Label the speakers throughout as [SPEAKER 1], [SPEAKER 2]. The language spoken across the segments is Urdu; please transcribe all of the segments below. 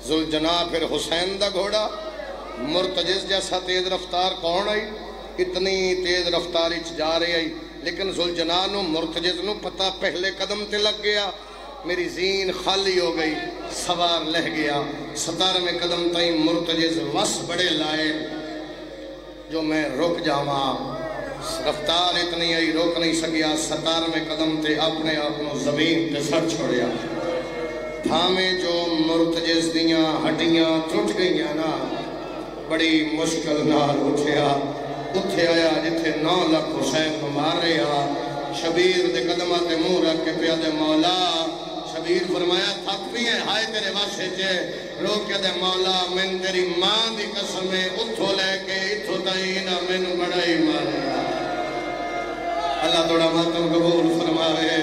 [SPEAKER 1] ذوالجناح پھر حسین دا گھوڑا مرتجز جیسا تیز رفتار کون آئی اتنی تیز رفتاری جا رہی آئی لیکن ذوالجناح نو مرتجز نو پتہ پہلے قدم تے لگ گیا میری زین خالی ہو گئی سوار لہ گیا 17ویں قدم تائیں مرتجز وس بڑے لائے جو میں رک جاواں رفتار اتنی آئی روک نہیں سکیا 17ویں قدم تے اپنے آپ زمین تے سر چھوڑیا تھامے جو مرتجز دیاں ہڈیاں ٹوٹ گئیاں نا بڑی مشکل نال اٹھے آیا جتھے 9 لاکھ حسین کو مار رہا شبیر دے قدمہ تے منہ رکھ کے پیا دے مولا شبیر فرمایا تھک بھی ہے ہائے تیرے واسے چے روک کے دے مولا من تیری ماں دی قسمیں اتھو لے کے اتھو تائینا من بڑائی ماریا اللہ توڑا ماتم قبول فرمائے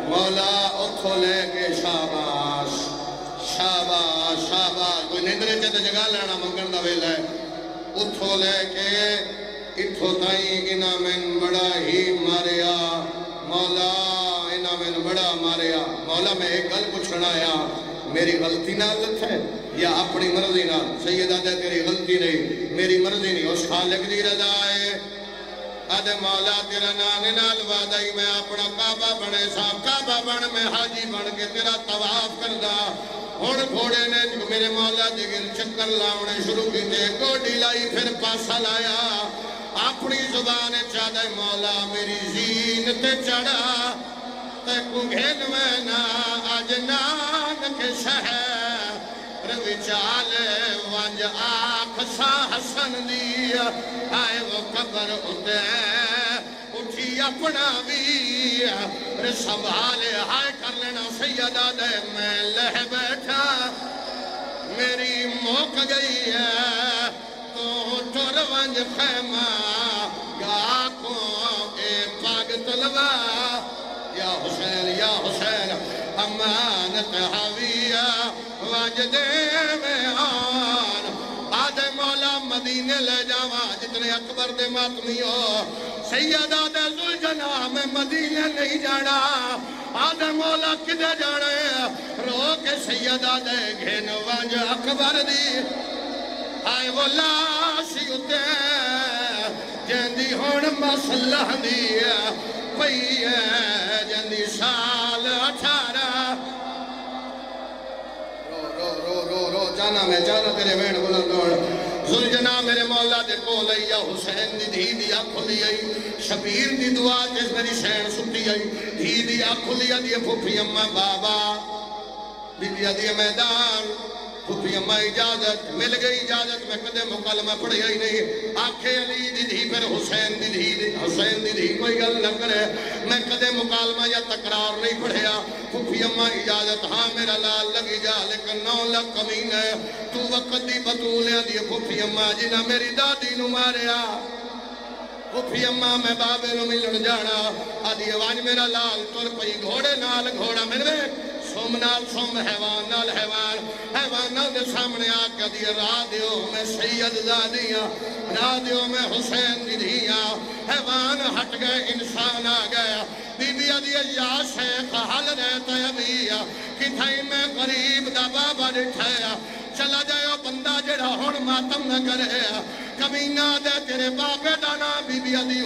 [SPEAKER 1] مولا اتھو لے کے شاباش شاباش شاباش کوئی نیندرے چاہتے جگہ لینا منگن دا ویل ہے اتھو لے کے اتھو تائیں انا من بڑا ہی ماریا مولا انا من بڑا ماریا مولا میں ایک گل پوچھنا آیا میری غلطی نہ لت ہے یا اپنی مرضی نہ سیدہ دے تیری غلطی نہیں میری مرضی نہیں اس خالق دی رضا ہے آدھے مولا تیرا نانے نال وعدائی میں اپنا کعبہ بنے صاحب کعبہ بن میں حاجی بن کے تیرا طواف کردہ ہون گھوڑے نے میرے مولا دیگر چکر لاؤنے شروع کی تے گوڑی لائی پھر پاسا لایا اپنی زبان چاہدے مولا میری زین تے چڑھا تے کنگھین میں نا آج نان کے شہر روی چالے وانج آنکھ سا حسن دیا آئے وہ قبر اٹھے اٹھی اپنا بھی سنبھالے ہائے کر لینا سیدہ دے میں لہ بیٹھا میری موک گئی ہے تو ٹور ونج خیمہ یا کو اے پاگ طلبہ یا حسین امانت حویہ ونج دے میں آن آدھے مولا مدینے لے جاواں جتنے اکبر دے ماتمی ہو سیدہ دے ذوالجناح میں مدینے نہیں جانا آدھے مولا کدے جانے رو کے سیدہ دے گھن ونج اکبر دی آئے وہ لاشی اتے جندی ہون مسلح دی پئی ہے جندی سال 18 رو جانا میں جانا تیرے وین بلند دوڑ ذوالجناح میرے مولا دے کو لئی حسین دی دھی دی آنکھ لی آئی شبیر دی دعا جس میری شہن سٹی آئی دھی دی آنکھ لی آئی پھوپھی اممہ بابا بی بی آدھی میدان پھوپھی اممہ اجازت مل گئی اجازت میں کدے مکالمہ پڑھیا ہی نہیں آنکھیں علی دی دھی پھر حسین دی دھی کوئی گل نہ کرے میں کدے مکالمہ یا تقرار نہیں پڑھیا پھوپھی اممہ اجازت ہاں میرا لال لگی جا لیکن 9 لاکھ کمین ہے تو وقت دی بطولیاں دی پھوپھی اممہ جنہ میری دادی نو ماریا پھوپھی اممہ میں بابے نو ملن جانا آدھی آواز میرا لال تر پئی گھوڑے نال گھوڑا میرے سوم نال سوم حیوان نال حیوان نال دے سامنے آکا دی راہ دیو میں سید زادیاں راہ دیو میں حسین دی دھیاں حیوان ہٹ گئے انسان آ گیا بی بی آدھی یا شیخ حل رہتا ہے بیا کتھائی میں غریب دا بابا ڈٹھایا چلا جائے بندہ جڑا ہون ماتم نہ کرے کمینہ دے تیرے بابے دا نام بی بی آدھی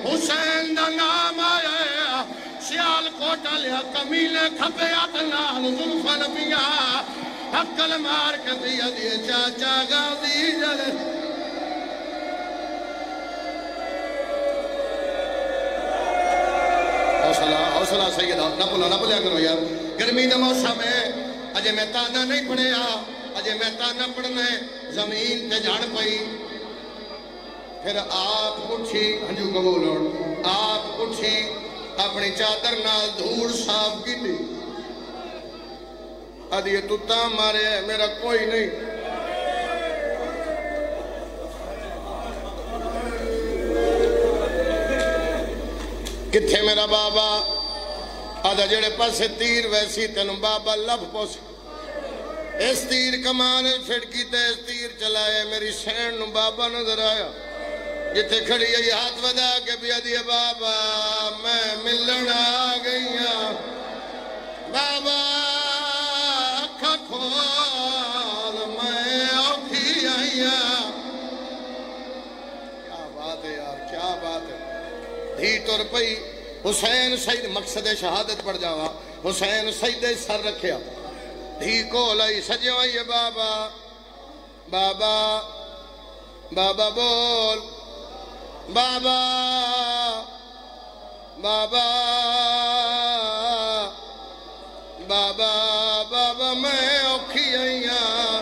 [SPEAKER 1] حسین دا نام آئے سیال کوٹا لیا کمیلے کھپے آتنال ظلفہ نبیہ حقل مار کے دیا دیے چاچا غازی جلے حوصلہ سیدہ نہ بھولیا کرو یار گرمی دا موسم ہے اجے میں تانا نہیں پڑھیا اجے میں تانا پڑھنے زمین تے جھڑ پئی پھر آپ اٹھی ہنجو قبول ہوڑ آپ اٹھی اپنی چادر نال دھوڑ صاف کی تھی آدھی تو تا مارے ہے میرا کوئی نہیں کتھے میرا بابا آدھا جڑے پاسے تیر ویسی تینوں بابا لب پوس اس تیر کمان پھڑکی تے اس تیر چلائے میری شہن نو بابا نظر آیا جتے کھڑی ہے یہ ہاتھ ودا کے بھی آدھی بابا میں ملن آ گئی ہوں بابا اکھا کھو تر پئی حسین سید مقصد شہادت پڑھ جاوا حسین سجدے سر رکھیا دھی کو لائی سجیو یہ بابا بابا بابا بول بابا بابا بابا بابا میں اوکھی آئیاں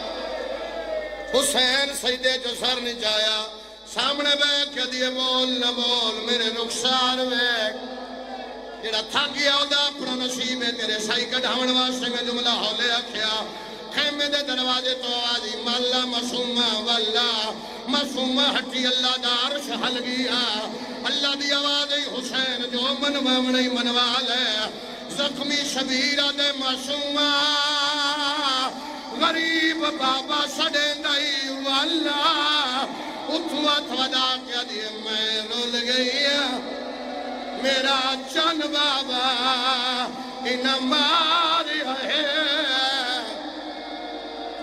[SPEAKER 1] حسین سجدے جو سر نچایا سامنے بیٹھ کے دیے بول نہ بول میرے رخسار بیٹھ جڑا تھا گیا ہودا اپنا نصیب ہے تیرے سائی کڑھاون واسطے میں جملہ ہولے آکھیا خیمے دے دروازے تو آجی مالا مسومہ واللہ مسومہ ہٹی اللہ دا عرش حل گیا اللہ دی آواز حسین جو منوا منی منوا لے زخمی شبیرہ دے مسومہ غریب بابا سڑے دائی واللہ اتوا تھوڑا کیا دیئے میں رول گئی میرا چن بابا انہیں ماری ہے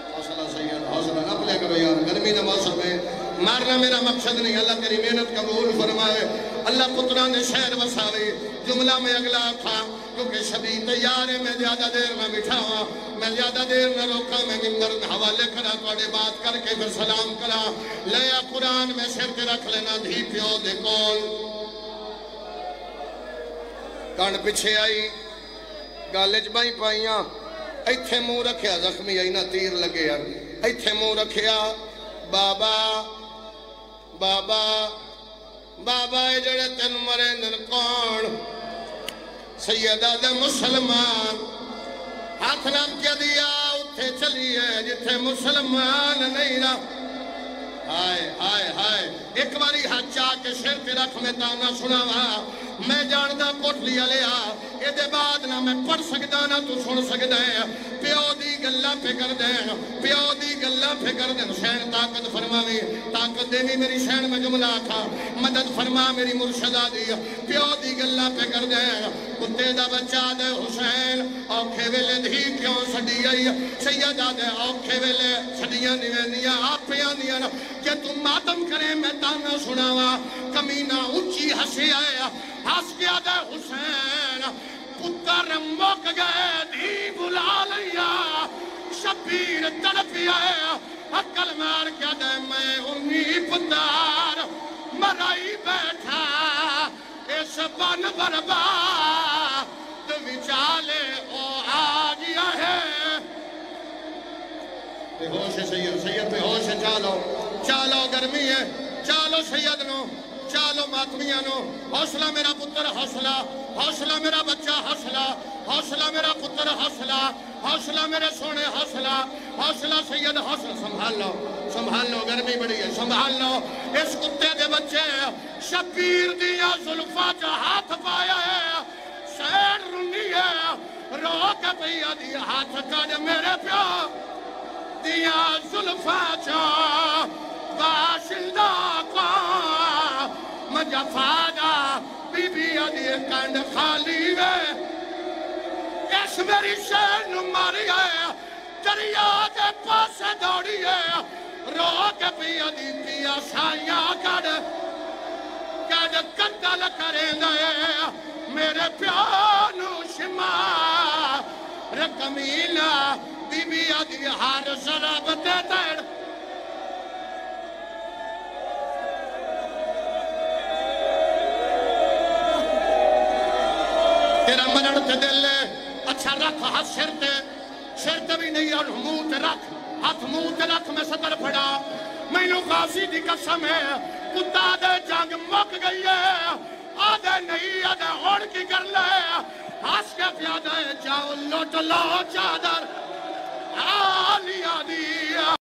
[SPEAKER 1] حوصلہ سید حوصلہ نہ پلے کرو یار گرمی دا موسم ہے مارنا میرا مقصد نہیں اللہ تیری محنت قبول فرمائے اللہ پتران نے شہر بساوی جملہ میں اگلا تھا کیونکہ شبی تیار ہے میں زیادہ دیر میں بٹھا ہوا میں زیادہ دیر نہ روکا میں ممبر حوالے کرا توڑے بات کر کے پھر سلام کرا لیا قرآن میں سر کے رکھ لینا دھی پیو دے کول کان پچھے آئی گالج بائی پائیاں ایتھے مو رکھیا زخمی آئی نہ تیر لگے ایتھے مو رکھیا بابا بابا بابا جڑے تن مرے نر کون سیدہ دے مسلمان ہاتھ نام کیا دیا اتھے چلیے جتھے مسلمان نہیں رہا ہائے ہائے ہائے ایک باری ہاتھ چاہ کے شیر کے رکھ میں تانا سناوا میں جاندہ کوٹ لیا لیا یہ دے بعد نہ میں پڑھ سکتا نہ تو سن سکتا ہے پیو دی گلہ پہ کر دیں پیو دی گلہ پہ کر دیں حسین طاقت فرماوی طاقت دینی میری شہن میں جملہ تھا مدد فرما میری مرشدہ دی پیو دی گلہ پہ کر دیں کتے دا بچہ دے حسین اوکھے ویلے دھی کیوں سڑی آئی سیدہ دے اوکھے ویلے سڑیاں نیوینیاں آپیاں نیاں کہ تم ماتم کریں میں تانا سناوا کمینہ اچھی ہنسی آیا ہس گیا دے حسین پتر مک گئے دھی بلا لیا شبیر تڑپی آیا حقل مار کیا دے میں امی پتر مرائی بیٹھا اس بن برباد وچالے او آگیا ہے بے ہوش ہے سید بے ہوش ہے چالو گرمی ہے چالو سید نو چالو ماتمیاں نو حوصلہ میرا پتر حوصلہ حوصلہ میرا بچہ حوصلہ حوصلہ میرا پتر حوصلہ حوصلہ میرے سونے حوصلہ حوصلہ سید حوصلہ سنبھال لو گرمی بڑی ہے سنبھال لو اس کتے دے بچے شبیر دیا زلفہ جا ہاتھ پایا ہے سیر رنی ہے رو کے پیا دیا ہاتھ کڑ میرے پیو دیا زلفہ جا باشندہ کو مجھا فادا بی بی آدھی کنڈ خالی وے اس میری شہن ماری ہے دریا دے پاس دوڑی ہے رو کے پی آدھی پیا سائیاں کڑ قتل کریں گے میرے پیانو شما رکمیلہ بی بی آدھی ہار شراب دے تیر تیرا منن تے دل اچھا رکھ ہاتھ سر تے بھی نہیں اور منہ تے رکھ ہاتھ منہ تے رکھ میں صدر پھڑا میں نو غازی دی قسم ہے کتا دے جنگ مک گئی ہے آدھے نہیں آدھے اوڑ کی کر لے ہاس کے پیادہ جاؤ لوٹ لو چادر آلی آدھی